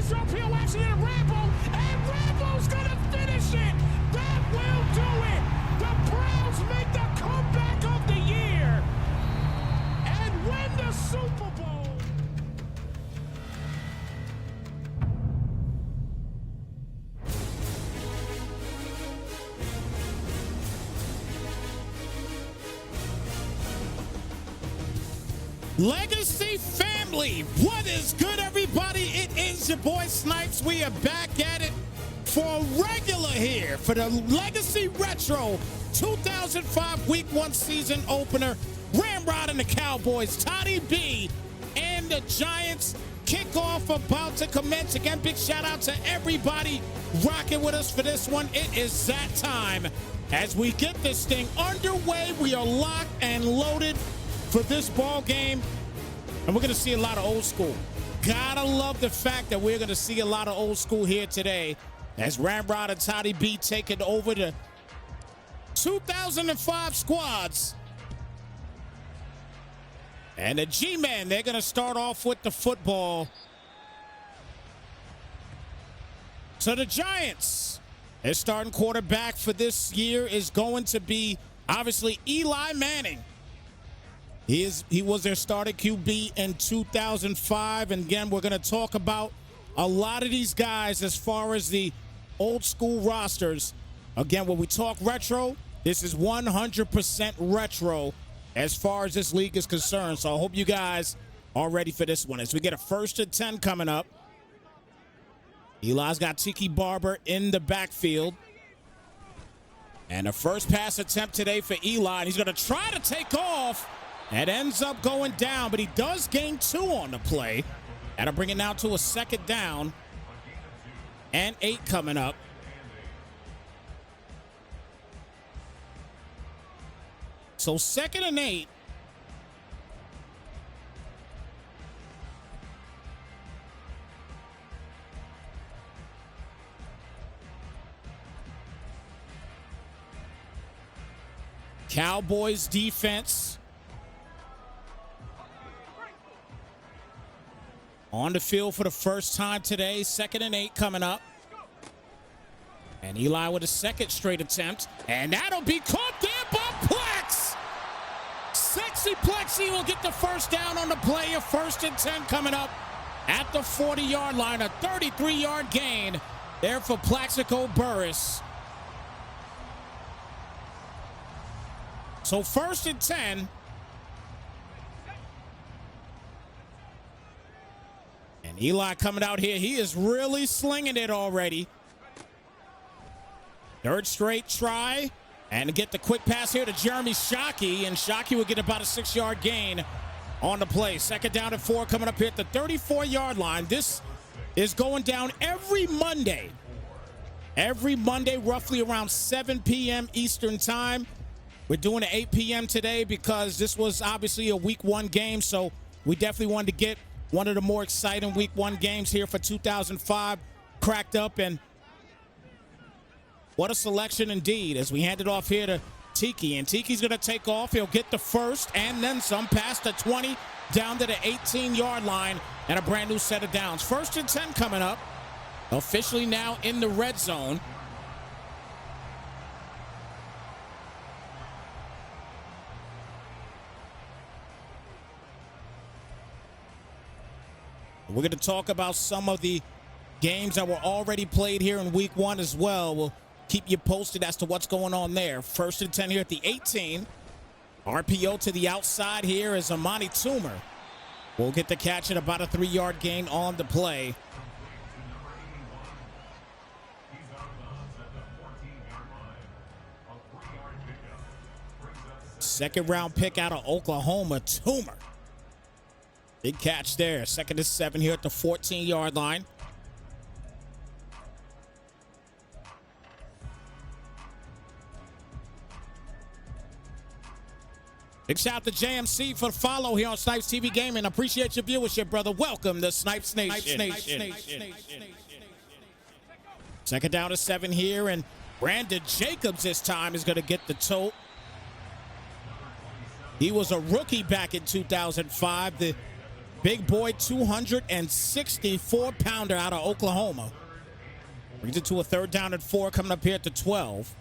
Nice uphill action in Rambo, and Rambo's gonna finish it. That will do it. The Browns make the comeback of the year and win the Super Bowl. Legacy family, what is good, everybody? It is your boy Snypz. We are back at it for a regular here for the Legacy Retro 2005 Week 1 season opener. Ramrod and the Cowboys, Toddy B and the Giants. Kickoff about to commence. Again, big shout out to everybody rocking with us for this one. It is that time as we get this thing underway. We are locked and loaded for this ball game, and we're going to see a lot of old school. Gotta love the fact that we're going to see a lot of old school here today as Ramrod and Toddy B taking over the 2005 squads. And the G-Men, they're going to start off with the football. So the Giants, their starting quarterback for this year is going to be obviously Eli Manning. He was their starting QB in 2005. And again, we're going to talk about a lot of these guys as far as the old school rosters. Again, when we talk retro, this is 100% retro as far as this league is concerned. So I hope you guys are ready for this one as we get a 1st and 10 coming up. Eli's got Tiki Barber in the backfield. And the first pass attempt today for Eli. And he's going to try to take off. That ends up going down, but he does gain 2 on the play. That'll bring it now to a 2nd down and 8 coming up. So 2nd and 8. Cowboys defense on the field for the first time today. 2nd and 8 coming up. And Eli with a 2nd straight attempt. And that'll be caught there by Plex. Sexy Plexi will get the 1st down on the play. A 1st and 10 coming up at the 40-yard line. A 33-yard gain there for Plaxico Burress. So 1st and 10. And Eli coming out here. He is really slinging it already. 3rd straight try. And to get the quick pass here to Jeremy Shockey. And Shockey will get about a 6-yard gain on the play. 2nd down and 4 coming up here at the 34-yard line. This is going down every Monday. Every Monday, roughly around 7 p.m. Eastern time. We're doing it 8 p.m. today because this was obviously a Week 1 game. So we definitely wanted to get one of the more exciting Week 1 games here for 2005 cracked up, and what a selection indeed as we hand it off here to Tiki. And Tiki's going to take off. He'll get the 1st and then some past the 20 down to the 18-yard line and a brand new set of downs. 1st and 10 coming up. Officially now in the red zone. We're going to talk about some of the games that were already played here in Week 1 as well. We'll keep you posted as to what's going on there. 1st and 10 here at the 18. RPO to the outside here is Amani Toomer. We'll get the catch at about a 3-yard gain on the play. Second round pick out of Oklahoma, Toomer. Big catch there. 2nd and 7 here at the 14-yard line. Big shout out to JMC for the follow here on Snypz TV Gaming. Appreciate your viewership, brother. Welcome to Snypz Nation. 2nd down to 7 here, and Brandon Jacobs this time is going to get the tote. He was a rookie back in 2005. The Big boy, 264-pounder out of Oklahoma. Brings it to a 3rd down and 4, coming up here at the 12.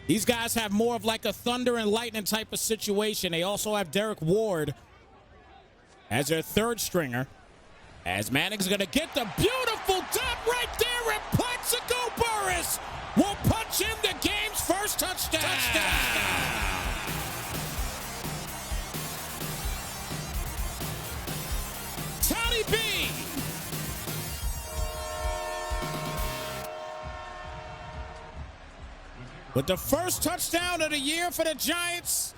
These guys have more of like a thunder and lightning type of situation. They also have Derek Ward as their 3rd stringer. As Manning's going to get the beautiful dot right there, and Plaxico Burress will punch in the game's first touchdown. Tony B. With the first touchdown of the year for the Giants.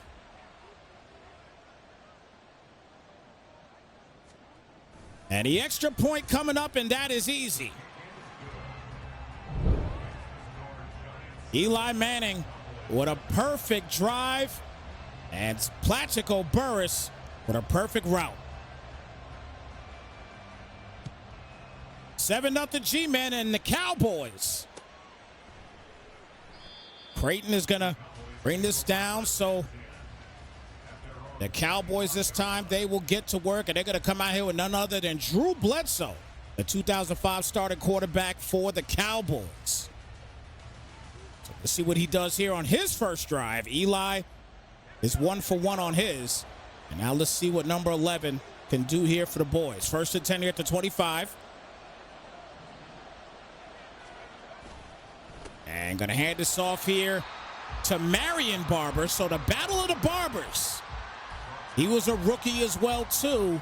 And the extra point coming up, and that is easy. Eli Manning with a perfect drive, and Plaxico Burress with a perfect route. 7-0 G-Men and the Cowboys. Creighton is going to bring this down, so the Cowboys this time, they will get to work, and they're going to come out here with none other than Drew Bledsoe, the 2005 starting quarterback for the Cowboys. So let's see what he does here on his first drive. Eli is 1 for 1 on his. And now let's see what number 11 can do here for the boys. 1st and 10 here at the 25. And going to hand this off here to Marion Barber. So the battle of the Barbers. He was a rookie as well, too,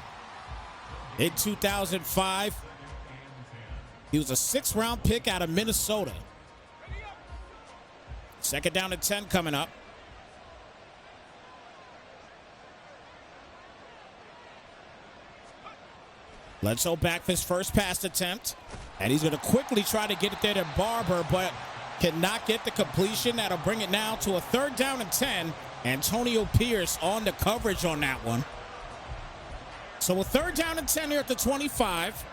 in 2005. He was a 6th-round pick out of Minnesota. 2nd down and 10 coming up. Bledsoe back for his first pass attempt. And he's going to quickly try to get it there to Barber, but cannot get the completion. That'll bring it now to a 3rd down and 10. Antonio Pierce on the coverage on that one. So a 3rd down and 10 here at the 25.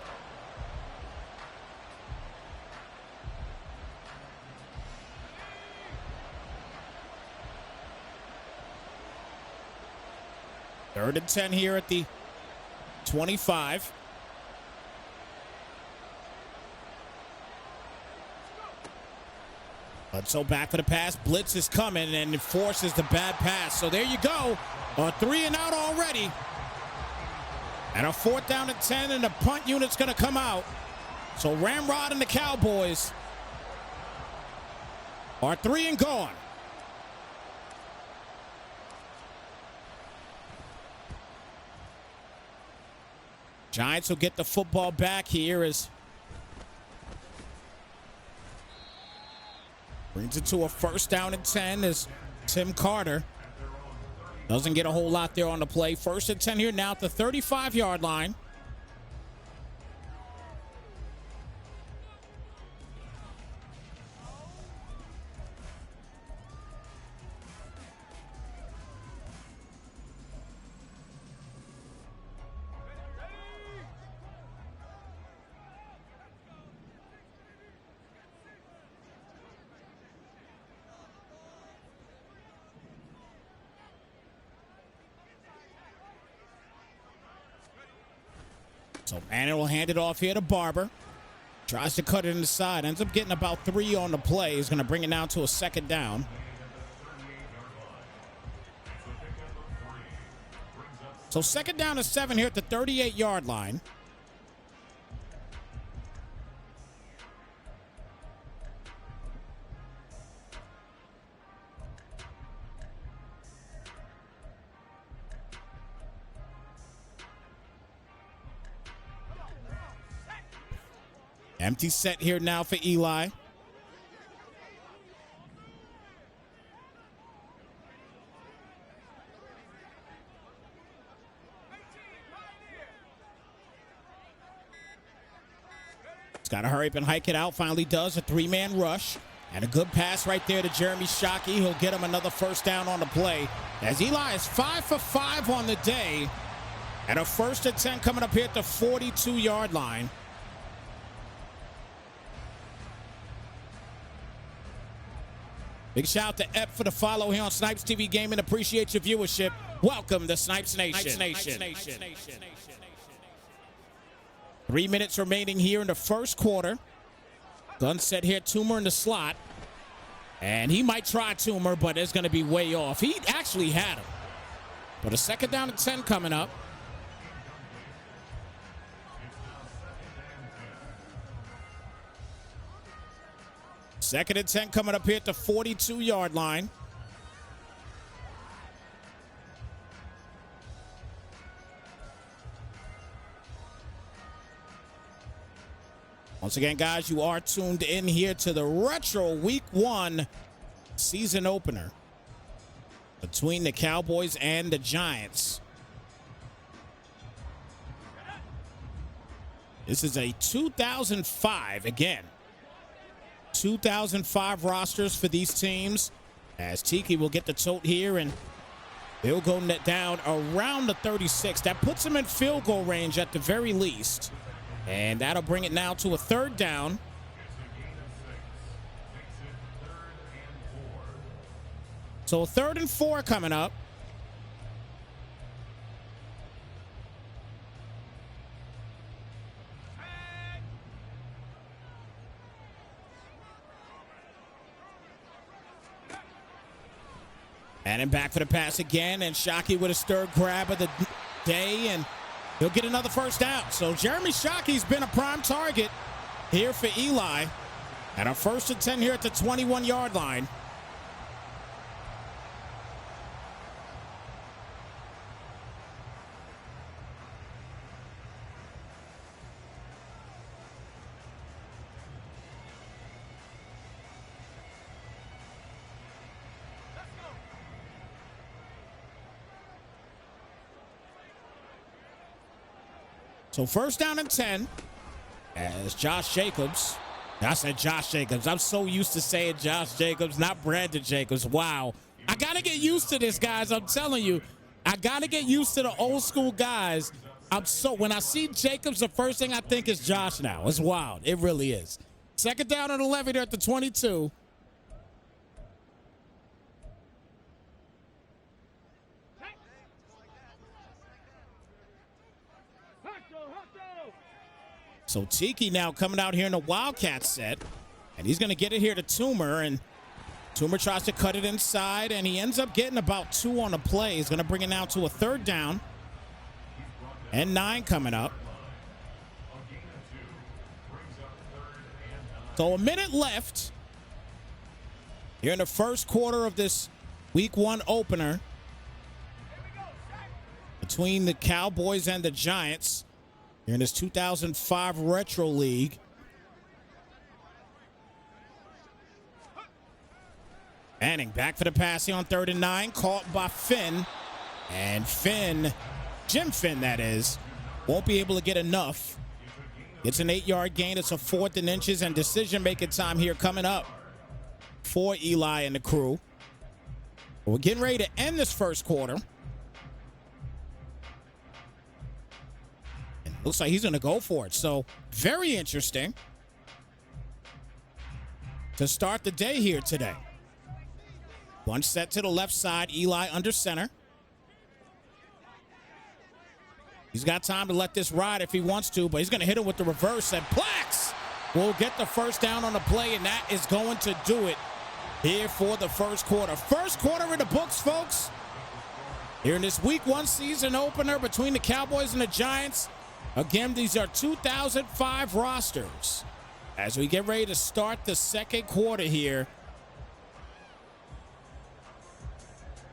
Third and 10 here at the 25. So back for the pass. Blitz is coming and forces the bad pass. So there you go. A 3 and out already. And a 4th down and 10, and the punt unit's going to come out. So Ramrod and the Cowboys are 3 and gone. Giants will get the football back here as brings it to a 1st down and 10 as Tim Carter doesn't get a whole lot there on the play. 1st and 10 here now at the 35-yard line. So Manning will hand it off here to Barber. Tries to cut it inside. Ends up getting about 3 on the play. He's going to bring it down to a 2nd down. So 2nd down and 7 here at the 38-yard line. Empty set here now for Eli. He's got to hurry up and hike it out. Finally does. A 3-man rush. And a good pass right there to Jeremy Shockey. He'll get him another 1st down on the play. As Eli is 5 for 5 on the day. And a 1st and 10 coming up here at the 42-yard line. Big shout out to Ep for the follow here on Snypz TV Gaming. Appreciate your viewership. Welcome to Snypz Nation. 3 minutes remaining here in the first quarter. Gun set here, Toomer in the slot. And he might try Toomer, but it's going to be way off. He actually had him. But a second down and 10 coming up. Second and 10 coming up here at the 42-yard line. Once again, guys, you are tuned in here to the retro Week 1 season opener between the Cowboys and the Giants. This is a 2005, again, 2005 rosters for these teams, as Tiki will get the tote here, and they'll go down around the 36. That puts them in field goal range at the very least. And that'll bring it now to a third down. So 3rd and 4 coming up. And then back for the pass again, and Shockey with his third grab of the day, and he'll get another first down. So Jeremy Shockey's been a prime target here for Eli. And a 1st and 10 here at the 21-yard line. So 1st down and 10 as Josh Jacobs. I said Josh Jacobs. I'm so used to saying Josh Jacobs, not Brandon Jacobs. Wow. I got to get used to this, guys. I'm telling you. I got to get used to the old school guys. When I see Jacobs, the first thing I think is Josh now. It's wild. It really is. 2nd down and 11 here at the 22. So Tiki now coming out here in a Wildcat set, and he's going to get it here to Toomer, and Toomer tries to cut it inside, and he ends up getting about 2 on the play. He's going to bring it now to a 3rd down and 9 coming up. So a minute left here in the first quarter of this Week 1 opener between the Cowboys and the Giants. Here in this 2005 Retro League. Manning back for the pass here on 3rd and 9. Caught by Finn. And Finn, Jim Finn that is, won't be able to get enough. It's an 8-yard gain. It's a 4th and inches, and decision-making time here coming up for Eli and the crew. We're getting ready to end this first quarter. Looks like he's going to go for it. So very interesting to start the day here today. Bunch set to the left side. Eli under center. He's got time to let this ride if he wants to, but he's going to hit it with the reverse, and Plax will get the first down on the play, and that is going to do it here for the first quarter. First quarter in the books, folks. Here in this Week 1 season opener between the Cowboys and the Giants. Again, these are 2005 rosters as we get ready to start the second quarter here.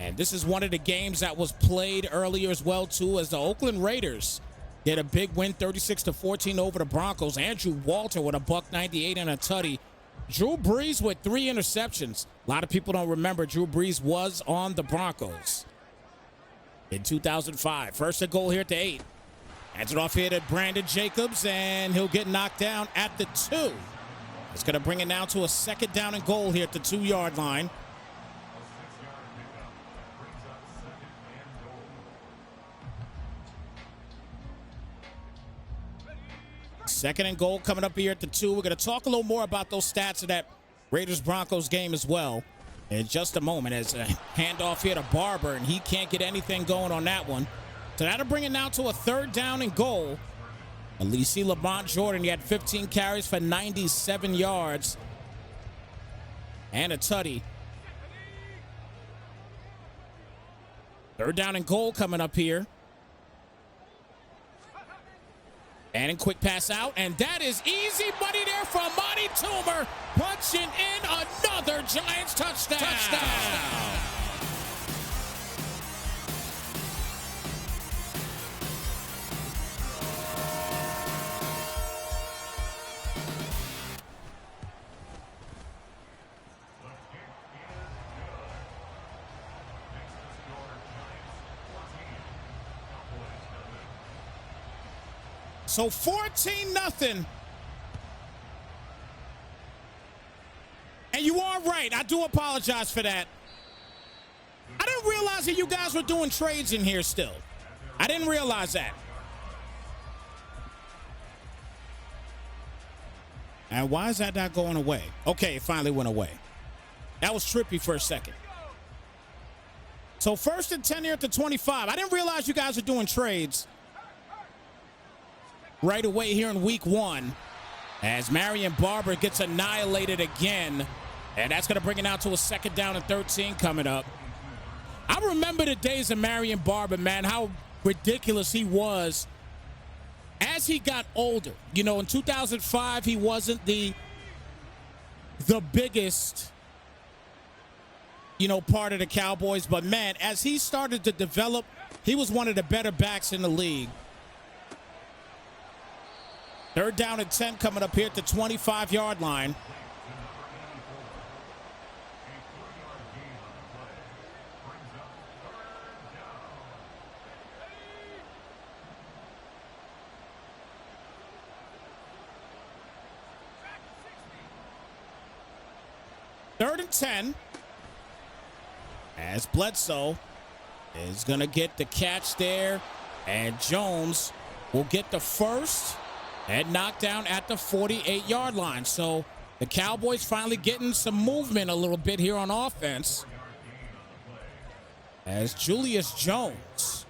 And this is one of the games that was played earlier as well, too, as the Oakland Raiders get a big win, 36-14 over the Broncos. Andrew Walter with a $198 and a tutty. Drew Brees with 3 interceptions. A lot of people don't remember Drew Brees was on the Broncos in 2005. First and goal here at the 8. Hands it off here to Brandon Jacobs, and he'll get knocked down at the 2. It's going to bring it now to a 2nd down and goal here at the 2-yard line. Second and goal coming up here at the 2. We're going to talk a little more about those stats of that Raiders-Broncos game as well in just a moment as a handoff here to Barber, and he can't get anything going on that one. So that'll bring it now to a 3rd down and goal. At least see Lamont Jordan, he had 15 carries for 97 yards and a tutty. 3rd down and goal coming up here. And a quick pass out, and that is easy money there for Monty Toomer, punching in another Giants touchdown. So 14-0. And you are right. I do apologize for that. I didn't realize that you guys were doing trades in here still. I didn't realize that. And why is that not going away? Okay, it finally went away. That was trippy for a second. So 1st and 10 here at the 25. I didn't realize you guys were doing trades right away here in week 1 as Marion Barber gets annihilated again, and that's going to bring it out to a 2nd down and 13 coming up. I remember the days of Marion Barber, man, how ridiculous he was as he got older. You know, in 2005, he wasn't the biggest, you know, part of the Cowboys, but man, as he started to develop, he was one of the better backs in the league. 3rd down and 10 coming up here at the 25-yard line. Third and 10. As Bledsoe is going to get the catch there, and Jones will get the first and knocked down at the 48-yard line. So the Cowboys finally getting some movement a little bit here on offense, as Julius Jones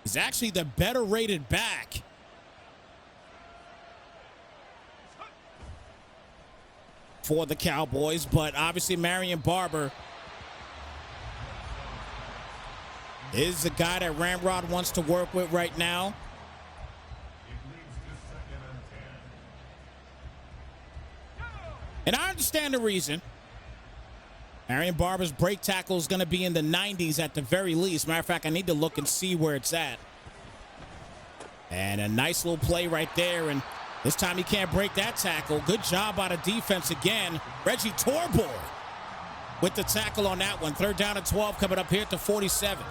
is actually the better rated back. For the Cowboys, but obviously Marion Barber is the guy that Ramrod wants to work with right now. And I understand the reason. Marion Barber's break tackle is going to be in the 90s at the very least. Matter of fact, I need to look and see where it's at. And a nice little play right there. And this time he can't break that tackle. Good job out of defense again. Reggie Torbor with the tackle on that one. 3rd down and 12 coming up here at the 47.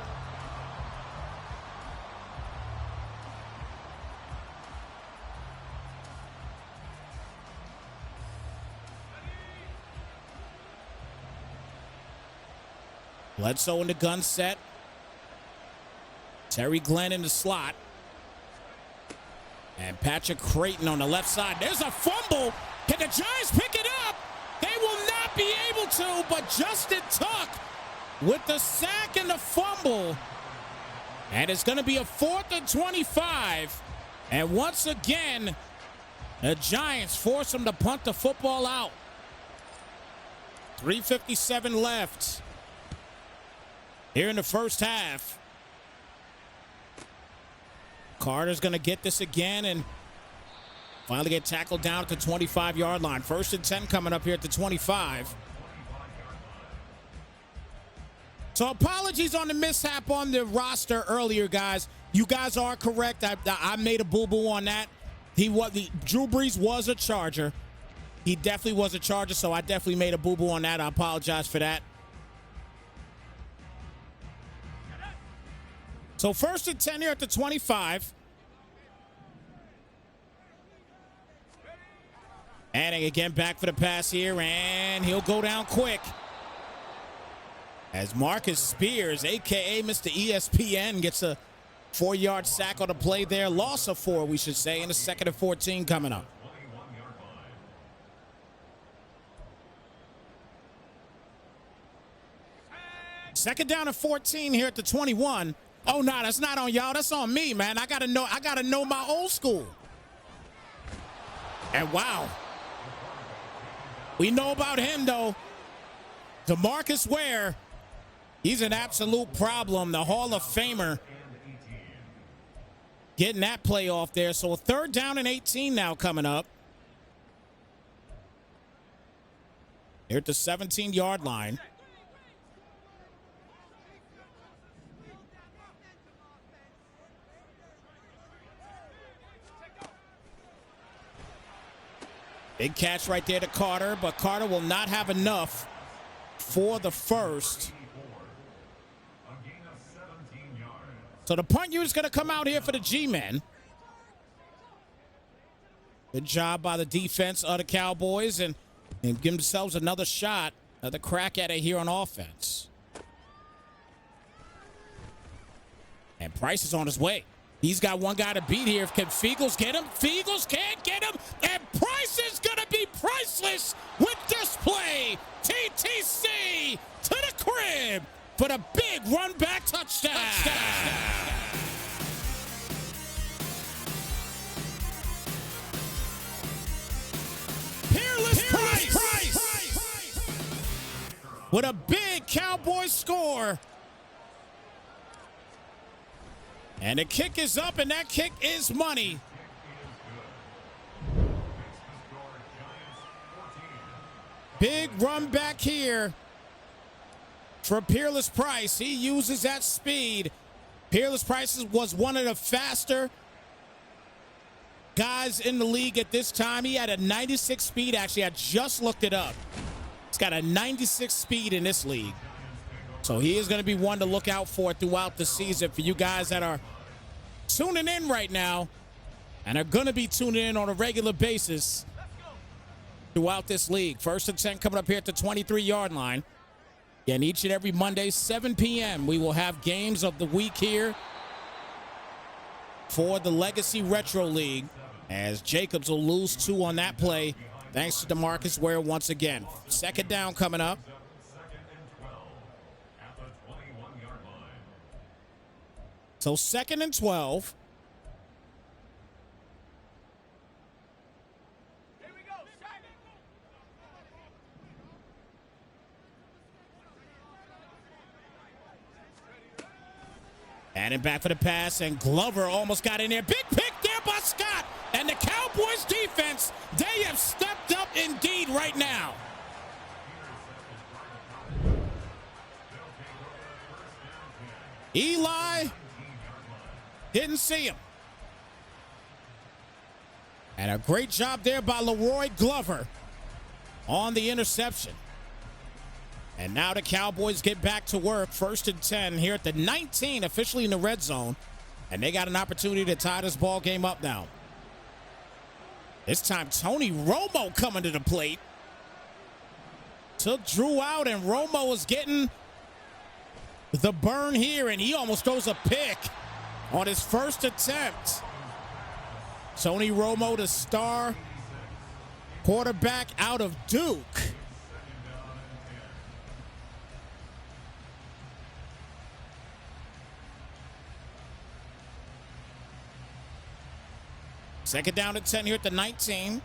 Bledsoe in the gun set. Terry Glenn in the slot. And Patrick Creighton on the left side. There's a fumble. Can the Giants pick it up? They will not be able to, but Justin Tuck with the sack and the fumble. And it's going to be a 4th and 25. And once again, the Giants force them to punt the football out. 3:57 left here in the first half. Carter's going to get this again and finally get tackled down at the 25-yard line. 1st and 10 coming up here at the 25. So apologies on the mishap on the roster earlier, guys. You guys are correct. I made a boo-boo on that. Drew Brees was a Charger. He definitely was a Charger, so I definitely made a boo-boo on that. I apologize for that. So 1st and 10 here at the 25. And again, back for the pass here, and he'll go down quick. As Marcus Spears, a.k.a. Mr. ESPN, gets a 4-yard sack on the play there. Loss of 4, we should say, in the 2nd and 14 coming up. Second down and 14 here at the 21. Oh, no, that's not on y'all. That's on me, man. I gotta know my old school. And wow. We know about him, though. DeMarcus Ware. He's an absolute problem. The Hall of Famer. Getting that play off there. So a third down and 18 now coming up. Here at the 17-yard line. Big catch right there to Carter, but Carter will not have enough for the first. So the punt unit's going to come out here for the G-men. Good job by the defense of the Cowboys and give themselves another shot, another crack at it here on offense. And Price is on his way. He's got one guy to beat here. Can Fiegels get him? Fiegels can't get him. And Price is going to be priceless with this play. TTC to the crib for the big run back touchdown. Peerless Price with a big Cowboys score. And the kick is up, and that kick is money. Big run back here for Peerless Price. He uses that speed. Peerless Price was one of the faster guys in the league at this time. He had a 96 speed, actually. I just looked it up. He's got a 96 speed in this league. So he is going to be one to look out for throughout the season for you guys that are tuning in right now and are going to be tuning in on a regular basis throughout this league. First and 10 coming up here at the 23-yard line. And each and every Monday, 7 p.m., we will have games of the week here for the Legacy Retro League, as Jacobs will lose 2 on that play thanks to DeMarcus Ware once again. Second down coming up. So 2nd and 12. Here we go. And then back for the pass, and Glover almost got in there. Big pick there by Scott. And the Cowboys defense, they have stepped up indeed right now. Eli didn't see him. And a great job there by Leroy Glover on the interception. And now the Cowboys get back to work. 1st and 10 here at the 19, officially in the red zone. And they got an opportunity to tie this ball game up now. This time, Tony Romo coming to the plate. Took Drew out, and Romo is getting the burn here, and he almost throws a pick on his first attempt. Tony Romo, the star quarterback out of Duke. Second down and 10 here at the 19.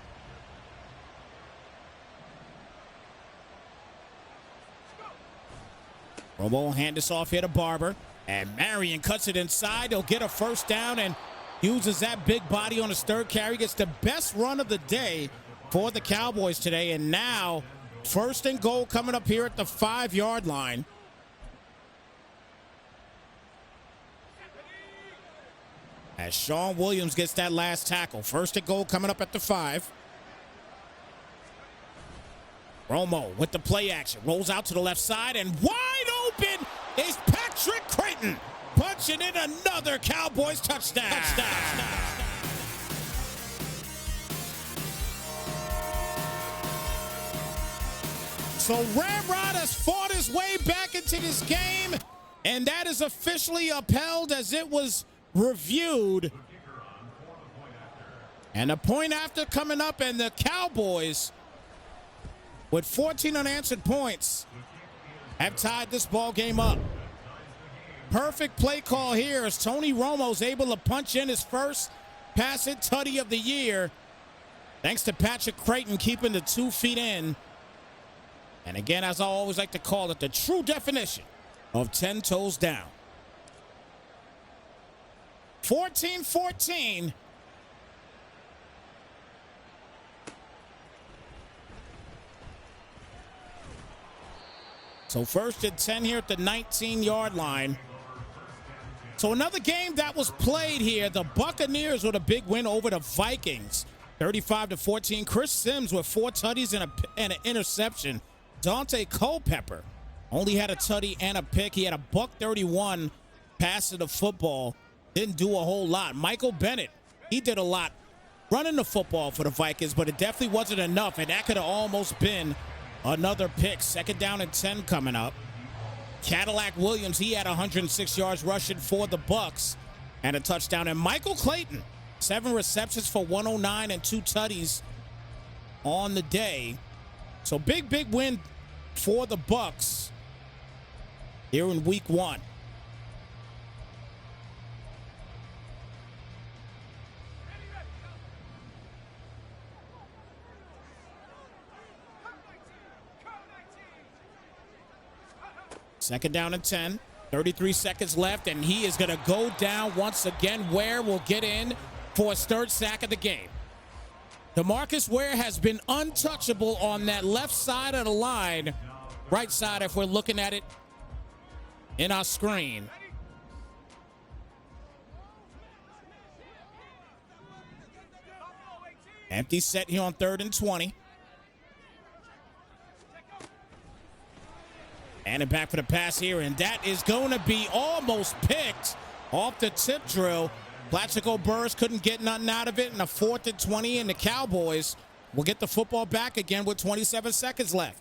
Romo will hand this off here to Barber. And Marion cuts it inside. He'll get a first down and uses that big body on his third carry. Gets the best run of the day for the Cowboys today. And now, 1st and goal coming up here at the 5-yard line. As Sean Williams gets that last tackle. 1st and goal coming up at the 5. Romo with the play action. Rolls out to the left side, and wide open is Patrick Creighton. Punching in another Cowboys touchdown. So Ramrod has fought his way back into this game, and that is officially upheld as it was reviewed. And a point after coming up, and the Cowboys with 14 unanswered points have tied this ball game up. Perfect play call here as Tony Romo's able to punch in his first pass-it tutty of the year, thanks to Patrick Creighton keeping the 2 feet in. And again, as I always like to call it, the true definition of 10 toes down. 14-14. So first and 10 here at the 19-yard line. So another game that was played here. The Buccaneers with a big win over the Vikings, 35-14. Chris Sims with 4 tutties and an interception. Dante Culpepper only had a tutty and a pick. He had a $131 passing the football. Didn't do a whole lot. Michael Bennett, he did a lot running the football for the Vikings, but it definitely wasn't enough, and that could have almost been another pick. Second down and 10 coming up. Cadillac Williams, he had 106 yards rushing for the Bucks and a touchdown. And Michael Clayton, 7 receptions for 109 and 2 tutties on the day. So big win for the Bucks here in week 1. Second down and 10, 33 seconds left, and he is going to go down once again. Ware will get in for his 3rd sack of the game. DeMarcus Ware has been untouchable on that left side of the line, right side if we're looking at it in our screen. Empty set here on 3rd and 20. And it back for the pass here, and that is going to be almost picked off the tip drill. Plaxico Burress couldn't get nothing out of it, and a 4th and 20, and the Cowboys will get the football back again with 27 seconds left.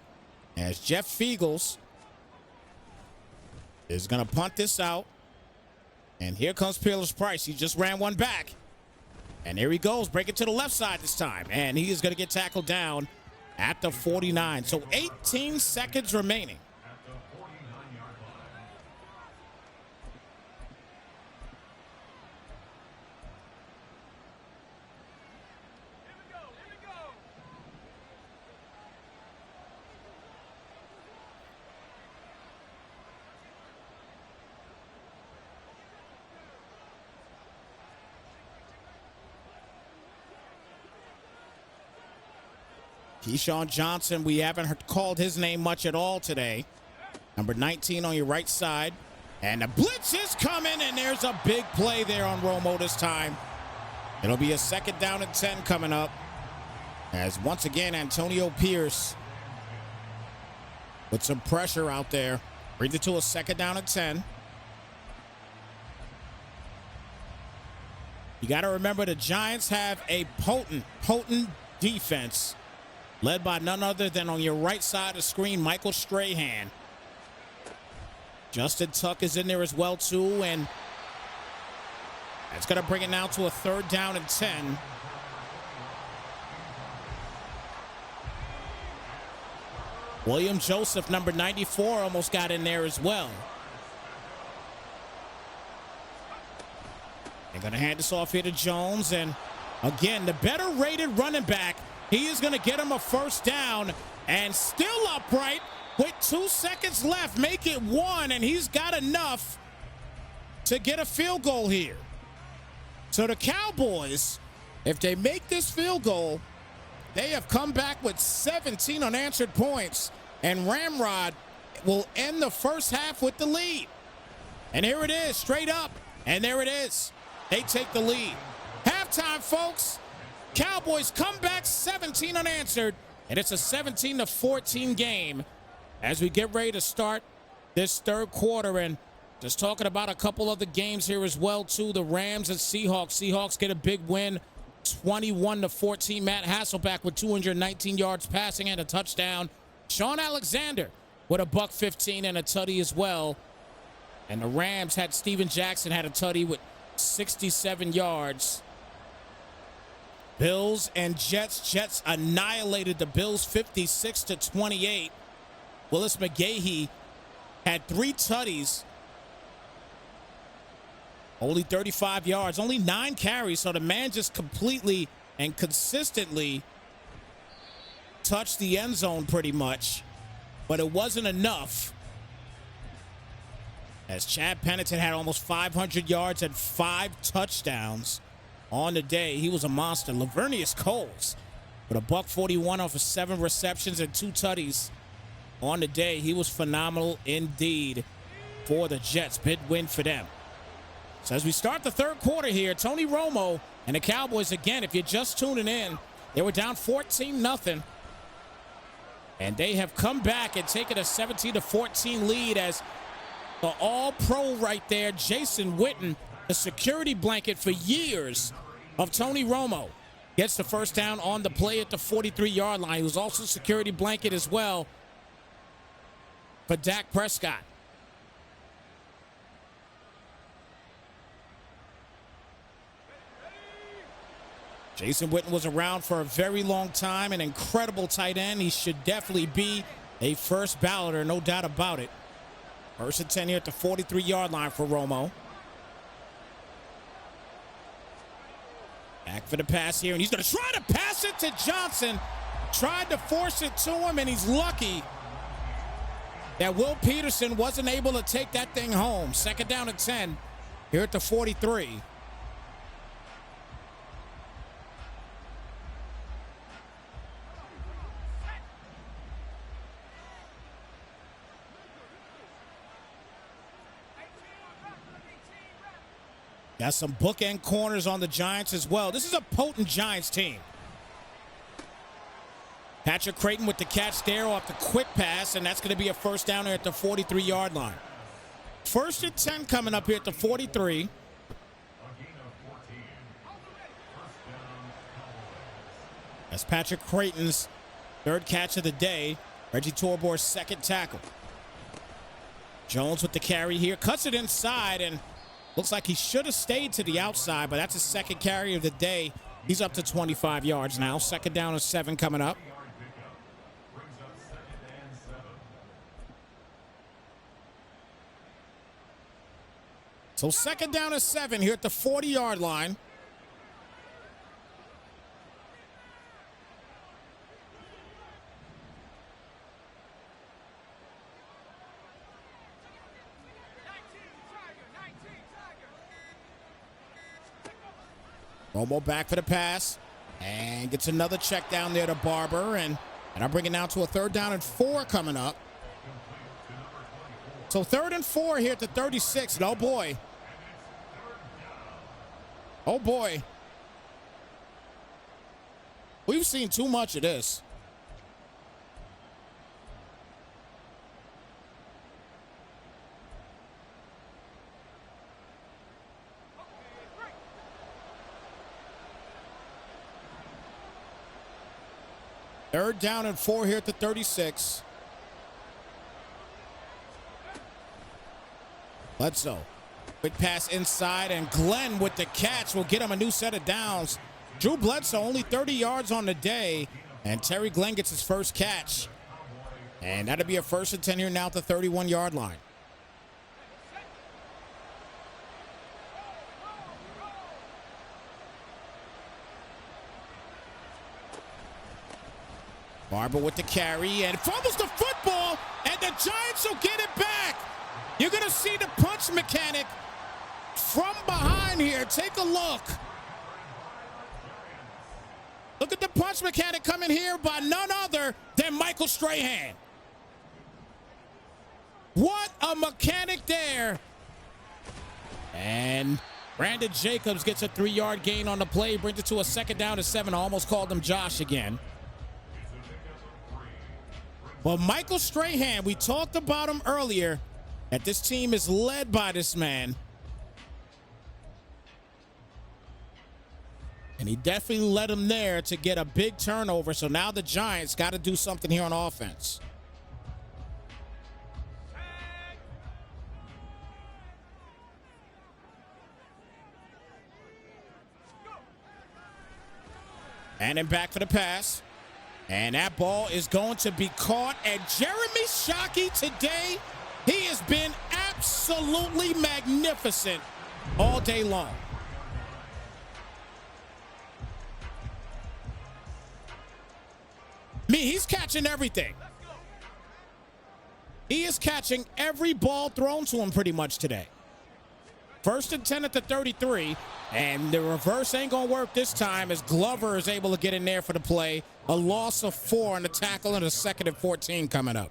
As Jeff Fiegels is going to punt this out. And here comes Peerless Price. He just ran one back. And here he goes, breaking to the left side this time. And he is going to get tackled down at the 49. So 18 seconds remaining. Keyshawn Johnson, we haven't called his name much at all today. Number 19 on your right side. And the blitz is coming, and there's a big play there on Romo this time. It'll be a 2nd down and 10 coming up. As once again, Antonio Pierce with some pressure out there. Brings it to a 2nd down and 10. You got to remember the Giants have a potent defense, led by none other than on your right side of the screen, Michael Strahan. Justin Tuck is in there as well, too, and that's going to bring it now to a 3rd down and 10. William Joseph, number 94, almost got in there as well. They're going to hand this off here to Jones, and again, the better rated running back. He is going to get him a 1st down and still upright with 2 seconds left. Make it 1, and he's got enough to get a field goal here. So the Cowboys, if they make this field goal, they have come back with 17 unanswered points, and Ramrod will end the first half with the lead. And here it is, straight up, and there it is. They take the lead. Halftime, folks. Cowboys come back 17 unanswered, and it's a 17-14 game as we get ready to start this 3rd quarter. And just talking about a couple of the games here as well, too. The Rams and Seahawks. Seahawks get a big win, 21-14. Matt Hasselbeck with 219 yards passing and a touchdown. Sean Alexander with a $115 and a tutty as well. And the Rams had Steven Jackson had a tutty with 67 yards. Bills and Jets. Jets annihilated the Bills 56-28. Willis McGahee had 3 tutties, only 35 yards, only 9 carries. So the man just completely and consistently touched the end zone pretty much, but it wasn't enough. As Chad Pennington had almost 500 yards and 5 touchdowns on the day. He was a monster. Lavernius Coles with a $141 off of 7 receptions and 2 tutties on the day. He was phenomenal indeed for the Jets. Big win for them. So as we start the third quarter here, Tony Romo and the Cowboys, again, if you're just tuning in, they were down 14-0. And they have come back and taken a 17-14 lead as the all-pro right there, Jason Witten, the security blanket for years of Tony Romo, gets the first down on the play at the 43-yard line. He was also security blanket as well for Dak Prescott. Jason Witten was around for a very long time, an incredible tight end. He should definitely be a first balloter, no doubt about it. First and 10 here at the 43-yard line for Romo. Back for the pass here, and he's going to try to pass it to Johnson. Tried to force it to him, and he's lucky that Will Peterson wasn't able to take that thing home. Second down and 10 here at the 43. Got some bookend corners on the Giants as well. This is a potent Giants team. Patrick Creighton with the catch there off the quick pass, and that's going to be a first down there at the 43-yard line. First and 10 coming up here at the 43. That's Patrick Creighton's third catch of the day. Reggie Torbor's second tackle. Jones with the carry here. Cuts it inside, and looks like he should have stayed to the outside, but that's his second carry of the day. He's up to 25 yards now. Second down and 7 coming up. So second down and 7 here at the 40-yard line. Romo back for the pass and gets another check down there to Barber, and I'm bringing down to a third down and 4 coming up. So third and 4 here at the 36, and oh boy. Oh boy. We've seen too much of this. Third down and 4 here at the 36. Bledsoe. Quick pass inside, and Glenn with the catch will get him a new set of downs. Drew Bledsoe only 30 yards on the day, and Terry Glenn gets his first catch. And that'll be a first and 10 here now at the 31-yard line. Barber with the carry and fumbles the football, and the Giants will get it back. You're going to see the punch mechanic from behind here. Take a look. Look at the punch mechanic coming here by none other than Michael Strahan. What a mechanic there. And Brandon Jacobs gets a 3-yard gain on the play, brings it to a second down and 7. I almost called him Josh again. Well, Michael Strahan, we talked about him earlier, that this team is led by this man. And he definitely led him there to get a big turnover. So now the Giants got to do something here on offense. And then back for the pass. And that ball is going to be caught. And Jeremy Shockey today, he is has been absolutely magnificent all day long. He's catching everything. He is catching every ball thrown to him pretty much today. 1st and 10 at the 33, and the reverse ain't gonna work this time as Glover is able to get in there for the play. A loss of 4 on the tackle and a 2nd and 14 coming up.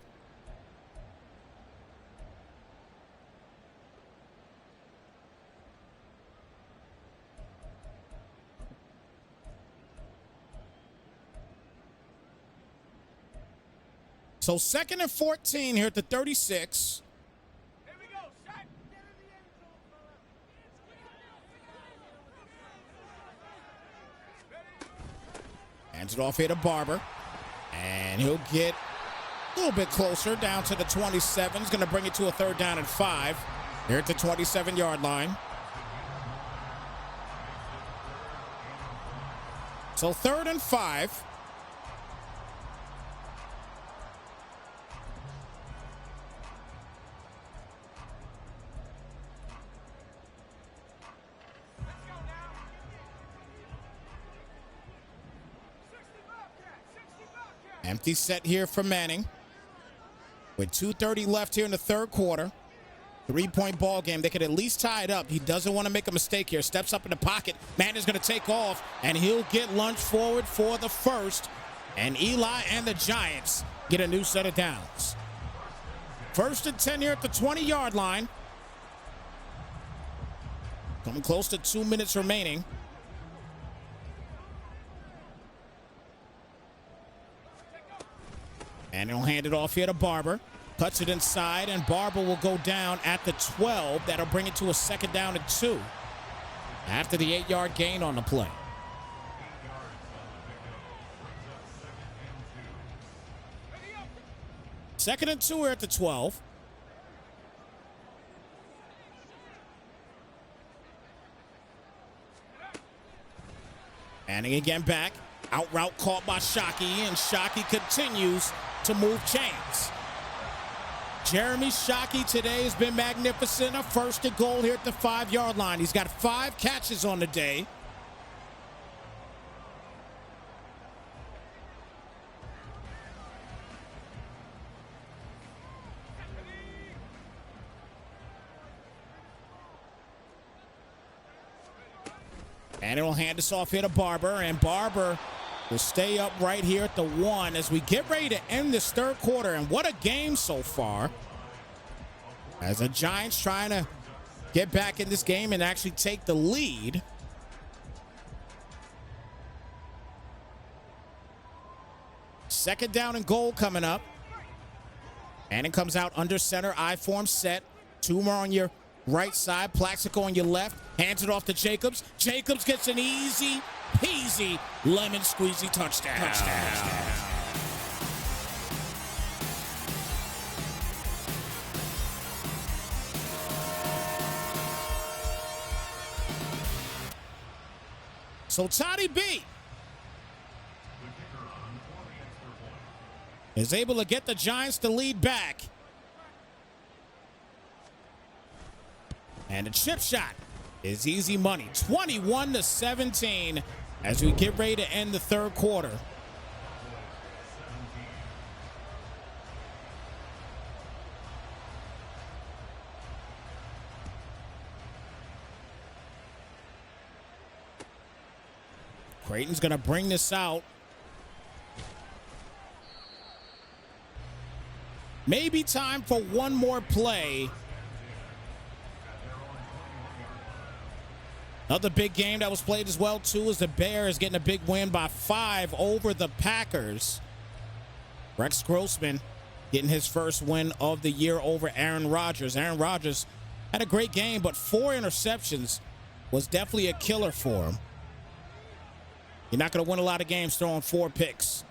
So 2nd and 14 here at the 36. Here we go, Shaq. Hands it off here to Barber. And he'll get a little bit closer down to the 27. He's going to bring it to a 3rd down and 5 here at the 27-yard line. So 3rd and 5. Empty set here for Manning. With 2:30 left here in the 3rd quarter. 3-point ball game. They could at least tie it up. He doesn't want to make a mistake here. Steps up in the pocket. Manning's going to take off, and he'll get lunged forward for the 1st. And Eli and the Giants get a new set of downs. 1st and 10 here at the 20-yard line. Coming close to 2 minutes remaining. And he'll hand it off here to Barber. Cuts it inside, and Barber will go down at the 12. That'll bring it to a 2nd down and 2. After the 8-yard gain on the play. Second and 2 here at the 12. Manning again back. Out route caught by Shockey, and Shockey continues to move chains. Jeremy Shockey today has been magnificent. A 1st and goal here at the 5-yard line. He's got 5 catches on the day. And it'll hand us off here to Barber, and Barber will stay up right here at the 1 as we get ready to end this 3rd quarter. And what a game so far, as the Giants trying to get back in this game and actually take the lead. Second down and goal coming up. And it comes out under center, I-form set. 2 more on your right side, Plaxico on your left. Hands it off to Jacobs. Jacobs gets an easy peasy lemon squeezy touchdown. So Toddy B is able to get the Giants to lead back. And the chip shot is easy money. 21-17 as we get ready to end the 3rd quarter. Creighton's going to bring this out. Maybe time for one more play. Another big game that was played as well, too, is the Bears getting a big win by 5 over the Packers. Rex Grossman getting his first win of the year over Aaron Rodgers. Aaron Rodgers had a great game, but 4 interceptions was definitely a killer for him. You're not going to win a lot of games throwing 4 picks.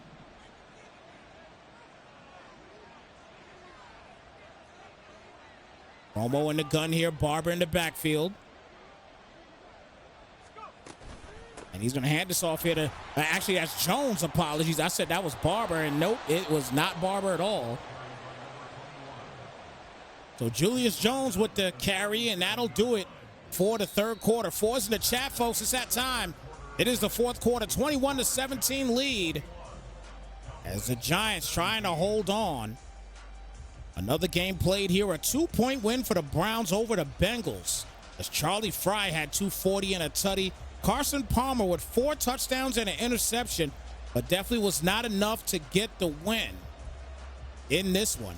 Romo in the gun here, Barber in the backfield. And he's going to hand this off here to, actually that's Jones, apologies. I said that was Barber, and nope, it was not Barber at all. So Julius Jones with the carry, and that'll do it for the third quarter. Fours in the chat, folks. It's that time. It is the fourth quarter, 21-17 lead as the Giants trying to hold on. Another game played here, a 2-point win for the Browns over the Bengals, as Charlie Fry had 240 and a tutty. Carson Palmer with 4 touchdowns and an interception, but definitely was not enough to get the win in this one.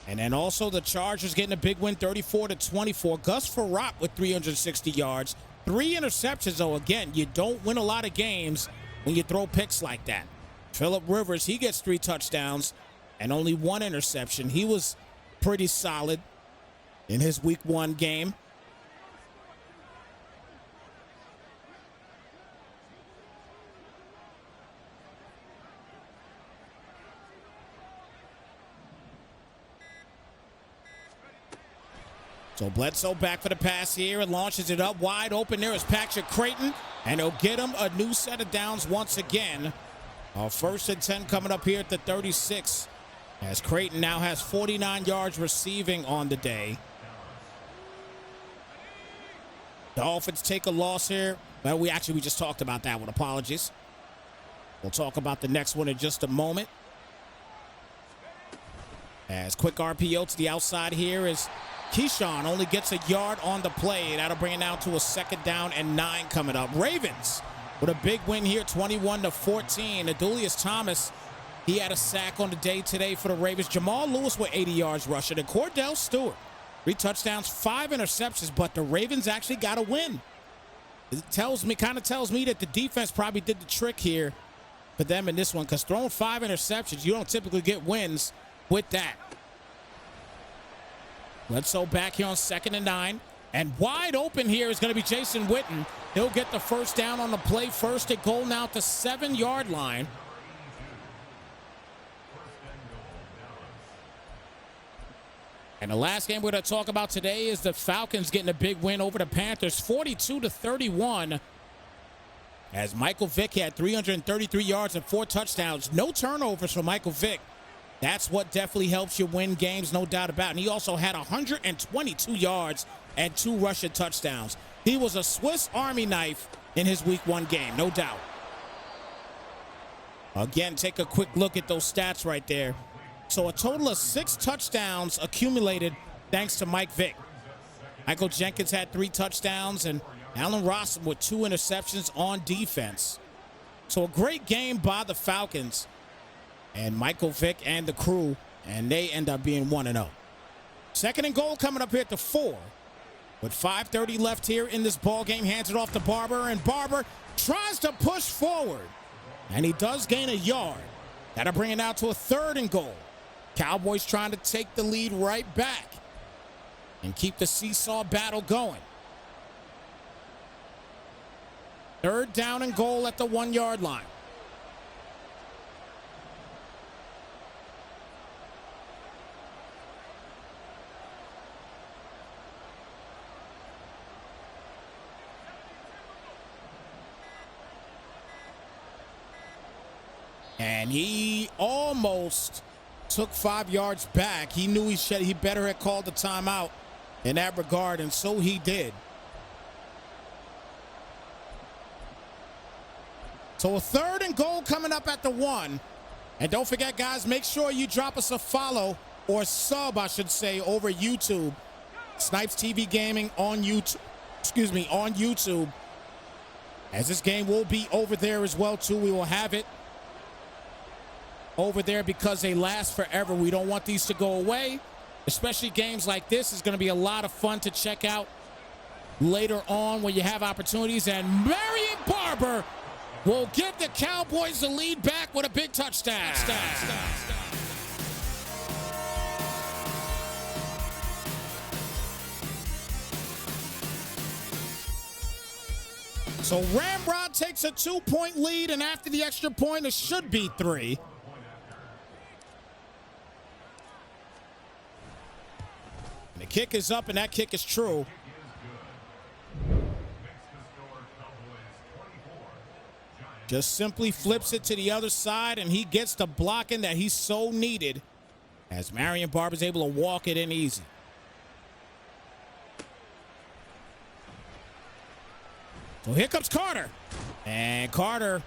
And then also the Chargers getting a big win, 34-24. Gus Frerotte with 360 yards. 3 interceptions, though. Again, you don't win a lot of games when you throw picks like that. Phillip Rivers, he gets 3 touchdowns and only 1 interception. He was pretty solid in his week 1 game. So Bledsoe back for the pass here and launches it up wide open. There is Patrick Creighton, and he'll get him a new set of downs once again. Our 1st and 10 coming up here at the 36, as Creighton now has 49 yards receiving on the day. Dolphins take a loss here. Well, we just talked about that one. Apologies. We'll talk about the next one in just a moment. As quick RPO to the outside here is Keyshawn, only gets a yard on the play. That'll bring it down to a 2nd down and 9 coming up. Ravens with a big win here, 21-14. Adulius Thomas, he had a sack on the day today for the Ravens. Jamal Lewis with 80 yards rushing. And Cordell Stewart, 3 touchdowns, 5 interceptions, but the Ravens actually got a win. It kind of tells me that the defense probably did the trick here for them in this one, because throwing 5 interceptions, you don't typically get wins with that. Bledsoe back here on 2nd and 9. And wide open here is going to be Jason Witten. He'll get the 1st down on the play. 1st and goal now at the 7-yard line. And the last game we're going to talk about today is the Falcons getting a big win over the Panthers, 42-31. As Michael Vick had 333 yards and 4 touchdowns. No turnovers for Michael Vick. That's what definitely helps you win games, no doubt about it. And he also had 122 yards and 2 rushing touchdowns. He was a Swiss Army knife in his week 1 game, no doubt. Again, take a quick look at those stats right there. So a total of 6 touchdowns accumulated thanks to Mike Vick. Michael Jenkins had 3 touchdowns, and Allen Rossum with 2 interceptions on defense. So a great game by the Falcons and Michael Vick and the crew, and they end up being 1-0. 2nd and goal coming up here at the 4. With 5:30 left here in this ball game, hands it off to Barber, and Barber tries to push forward, and he does gain a yard. That'll bring it out to a 3rd and goal. Cowboys trying to take the lead right back and keep the seesaw battle going. 3rd down and goal at the 1-yard line. And he almost took 5 yards back. He knew he better have called the timeout in that regard, and so he did. So a 3rd and goal coming up at the 1. And don't forget, guys, make sure you drop us a follow, or sub, I should say, over YouTube. Snypz TV Gaming on YouTube. On YouTube. As this game will be over there as well, too. We will have it over there because they last forever. We don't want these to go away, especially games like this. Is going to be a lot of fun to check out later on when you have opportunities. And Marion Barber will give the Cowboys the lead back with a big touchdown. So Ramrod takes a 2-point lead, and after the extra point, it should be 3. The kick is up, and that kick is true. Just simply flips it to the other side, and he gets the blocking that he so needed, as Marion Barber is able to walk it in easy. So here comes Carter. And Carter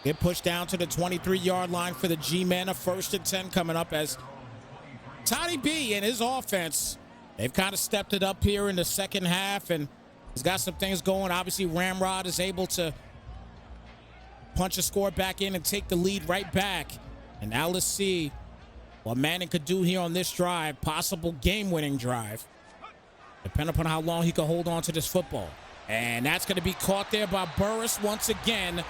get pushed down to the 23-yard line for the G-men. A 1st and 10 coming up as Toddy B and his offense, they've kind of stepped it up here in the second half and he's got some things going. Obviously, Ramrod is able to punch a score back in and take the lead right back. And now let's see what Manning could do here on this drive, possible game-winning drive, depending upon how long he can hold on to this football. And that's going to be caught there by Burris once again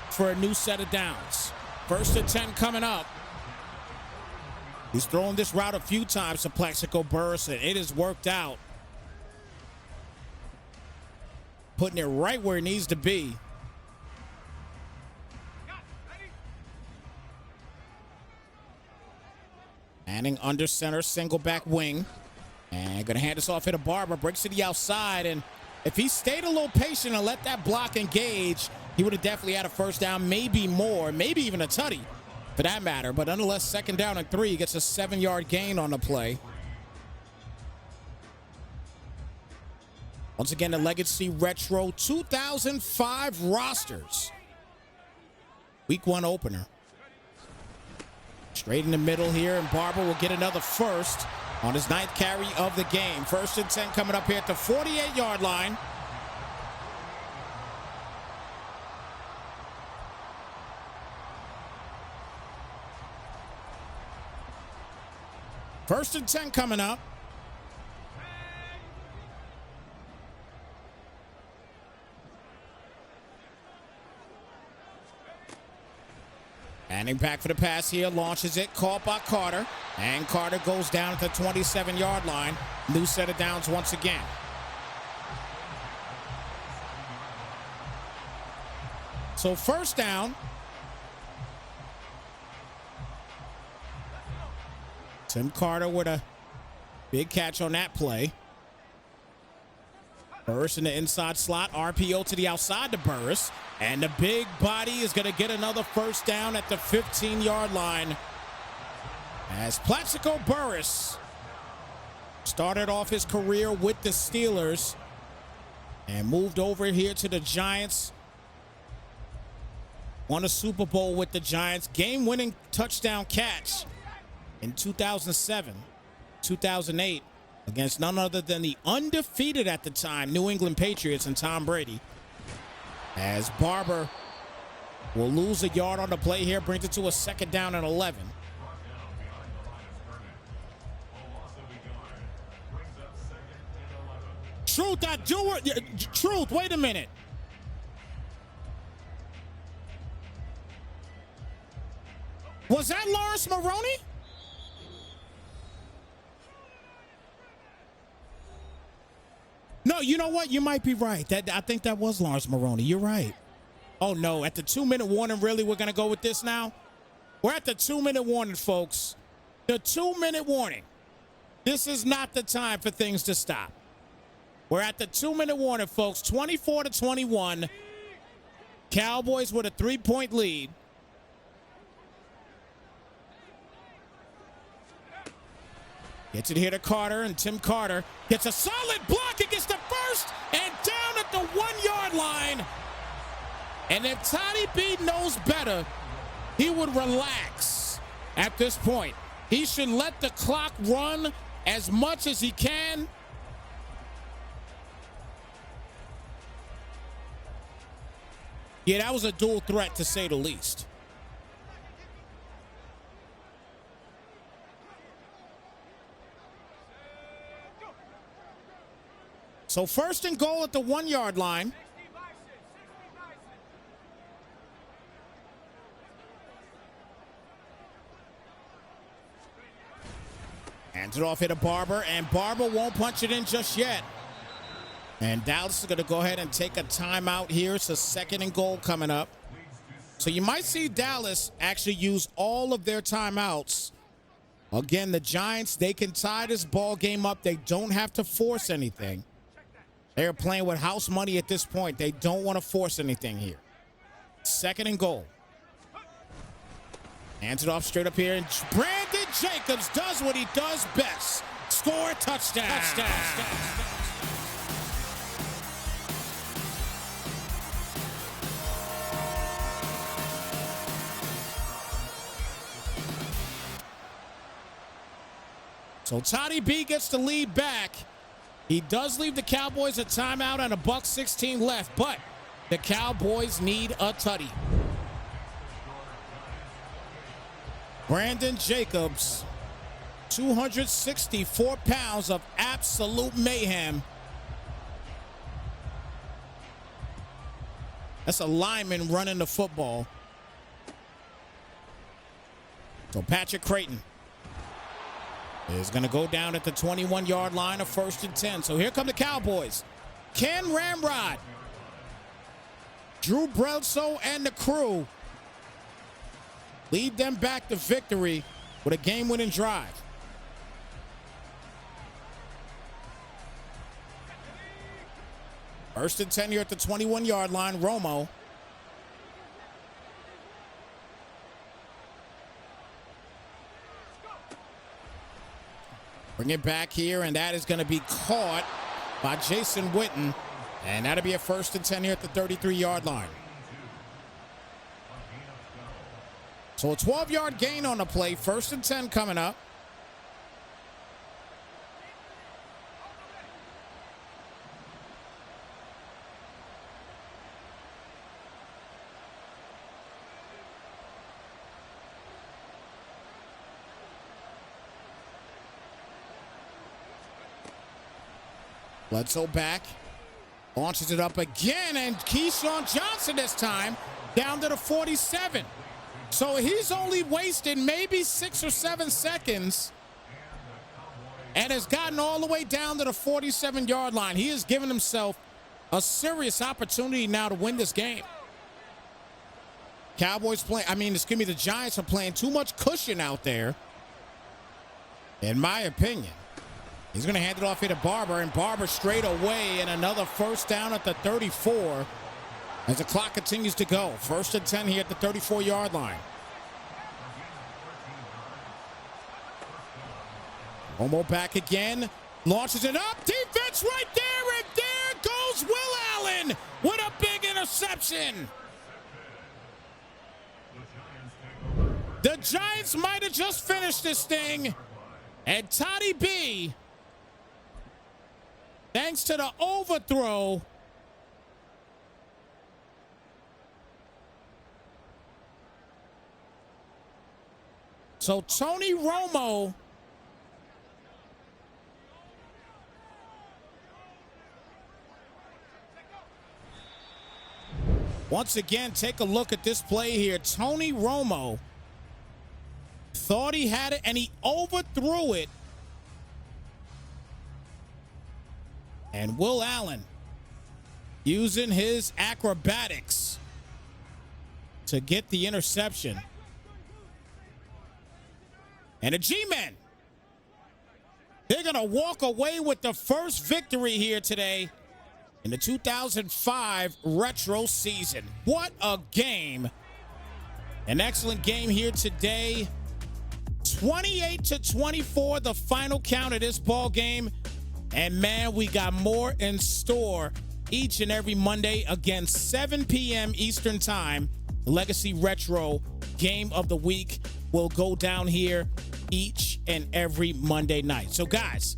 for a new set of downs. 1st and 10 coming up. He's thrown this route a few times to Plexico Burris, and it has worked out. Putting it right where it needs to be. Manning under center, single back wing. And going to hand this off here to Barber. Breaks to the outside, and if he stayed a little patient and let that block engage, he would have definitely had a 1st down, maybe more, maybe even a tutty for that matter. But nonetheless, 2nd down and 3, he gets a 7-yard gain on the play. Once again, the Legacy Retro 2005 rosters. Week 1 opener. Straight in the middle here, and Barber will get another 1st on his 9th carry of the game. 1st and 10 coming up here at the 48-yard line. First and 10 coming up. Manning back for the pass here, launches it, caught by Carter. And Carter goes down at the 27-yard line. New set of downs once again. So 1st down. Tim Carter with a big catch on that play. Burris in the inside slot, RPO to the outside to Burris. And the big body is going to get another 1st down at the 15-yard line. As Plaxico Burris started off his career with the Steelers and moved over here to the Giants. Won a Super Bowl with the Giants. Game-winning touchdown catch in 2007, 2008 against none other than the undefeated at the time New England Patriots and Tom Brady. As Barber will lose a yard on the play here, brings it to a 2nd down and 11. Truth, I do it. Truth, wait a minute. Was that Lawrence Maroney? No, you know what? You might be right. I think that was Lawrence Maroney. You're right. Oh, no. At the 2-minute warning, really, we're going to go with this now? We're at the 2-minute warning, folks. The 2-minute warning. This is not the time for things to stop. We're at the 2-minute warning, folks. 24-21. Cowboys with a 3-point lead. Gets it here to Carter, and Tim Carter gets a solid block against the 1st and down at the 1-yard line. And if Toddy B knows better, he would relax at this point. He should let the clock run as much as he can. Yeah, that was a dual threat to say the least. So 1st and goal at the 1-yard line. Hands it off here to Barber, and Barber won't punch it in just yet. And Dallas is going to go ahead and take a timeout here. It's a 2nd and goal coming up. So you might see Dallas actually use all of their timeouts. Again, the Giants, they can tie this ball game up. They don't have to force anything. They're playing with house money at this point. They don't want to force anything here. 2nd and goal. Hands it off straight up here, and Brandon Jacobs does what he does best. Score, touchdown. So Toddy B gets the lead back. He does leave the Cowboys a timeout and a $1:16 left, but the Cowboys need a tutty. Brandon Jacobs, 264 pounds of absolute mayhem. That's a lineman running the football. So Patrick Creighton is going to go down at the 21-yard line of 1st and 10. So here come the Cowboys. Ken Ramrod, Drew Bledsoe, and the crew lead them back to victory with a game-winning drive. First and 10 here at the 21-yard line. Romo. Bring it back here, and that is going to be caught by Jason Witten. And that'll be a 1st and 10 here at the 33-yard line. So a 12-yard gain on the play. 1st and 10 coming up. Bledsoe back, launches it up again, and Keyshawn Johnson this time down to the 47. So he's only wasted maybe 6 or 7 seconds and has gotten all the way down to the 47-yard line. He has given himself a serious opportunity now to win this game. The Giants are playing too much cushion out there, in my opinion. He's going to hand it off here to Barber, and Barber straight away, and another 1st down at the 34 as the clock continues to go. 1st and 10 here at the 34-yard line. Romo back again, launches it up, defense right there, and there goes Will Allen with a big interception. The Giants might have just finished this thing, and Toddy B, thanks to the overthrow, so Tony Romo once again, take a look at this play here. Tony Romo thought he had it, and he overthrew it. And Will Allen using his acrobatics to get the interception. And the G-Men, they're going to walk away with the first victory here today in the 2005 retro season. What a game. An excellent game here today. 28-24, the final count of this ball game. And man, we got more in store each and every Monday. Again, 7 p.m. Eastern time. The Legacy Retro Game of the Week will go down here each and every Monday night. So guys,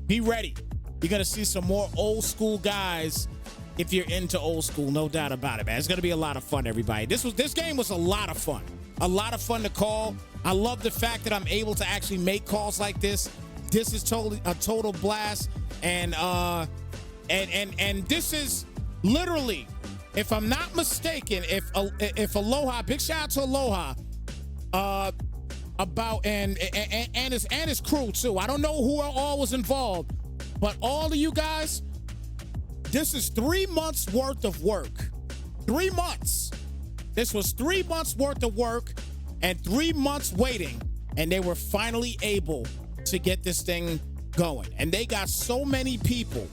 be ready. You're going to see some more old school guys if you're into old school, no doubt about it, man. It's going to be a lot of fun, everybody. This game was a lot of fun. A lot of fun to call. I love the fact that I'm able to actually make calls like this. This is totally a total blast. And this is literally, if I'm not mistaken, if Aloha, big shout out to Aloha, and his crew too. I don't know who all was involved, but all of you guys, this is 3 months worth of work. 3 months. This was 3 months worth of work and 3 months waiting, and they were finally able to get this thing going. And they got so many people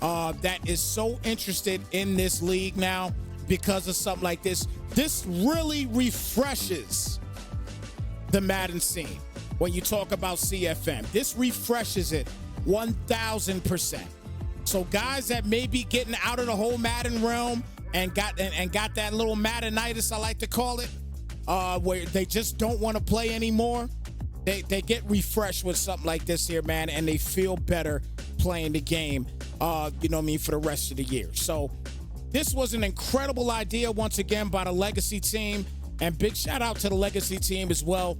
that is so interested in this league now because of something like this. This really refreshes the Madden scene when you talk about CFM. This refreshes it 1,000%. So guys that may be getting out of the whole Madden realm and got that little Maddenitis, I like to call it, where they just don't want to play anymore, they get refreshed with something like this here, man, and they feel better playing the game, you know what I mean, for the rest of the year. So this was an incredible idea once again by the Legacy team, and big shout out to the Legacy team as well.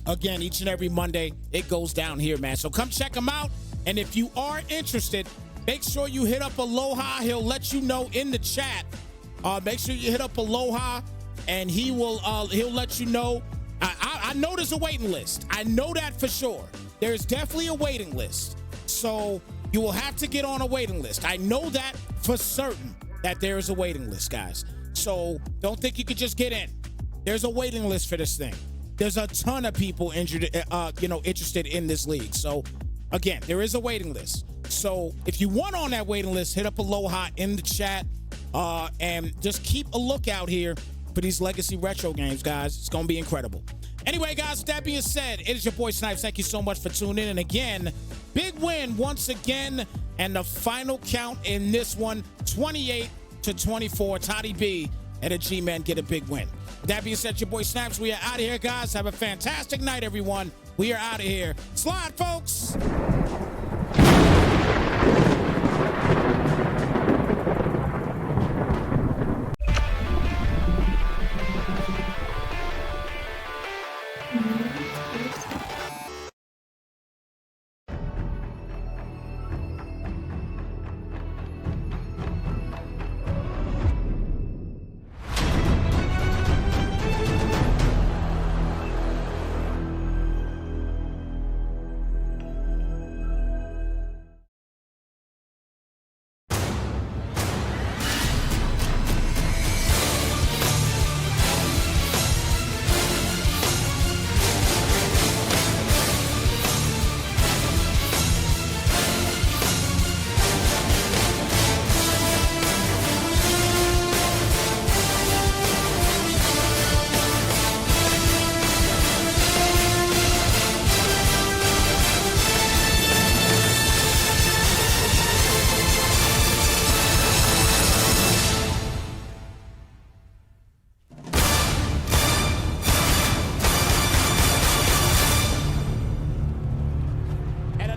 Again, each and every Monday, it goes down here, man. So come check them out. And if you are interested, make sure you hit up Aloha. He'll let you know in the chat. Make sure you hit up Aloha, and he'll let you know. I know there's a waiting list. I know that for sure. There's definitely a waiting list. So you will have to get on a waiting list. I know that for certain, that there is a waiting list, guys. So don't think you could just get in. There's a waiting list for this thing. There's a ton of people interested in this league. So again, there is a waiting list. So if you want on that waiting list, hit up Aloha in the chat, and just keep a lookout here for these Legacy Retro games, guys. It's going to be incredible. Anyway, guys, with that being said, it is your boy Snypz. Thank you so much for tuning in. And again, big win once again. And the final count in this one, 28-24. Toddy B and the G-Men get a big win. With that being said, your boy Snypz, we are out of here, guys. Have a fantastic night, everyone. We are out of here. Slide, folks.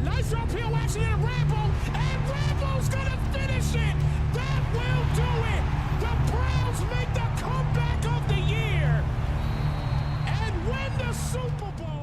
Nice uphill action in Rambo, and Rambo's gonna finish it. That will do it. The Browns make the comeback of the year and win the Super Bowl.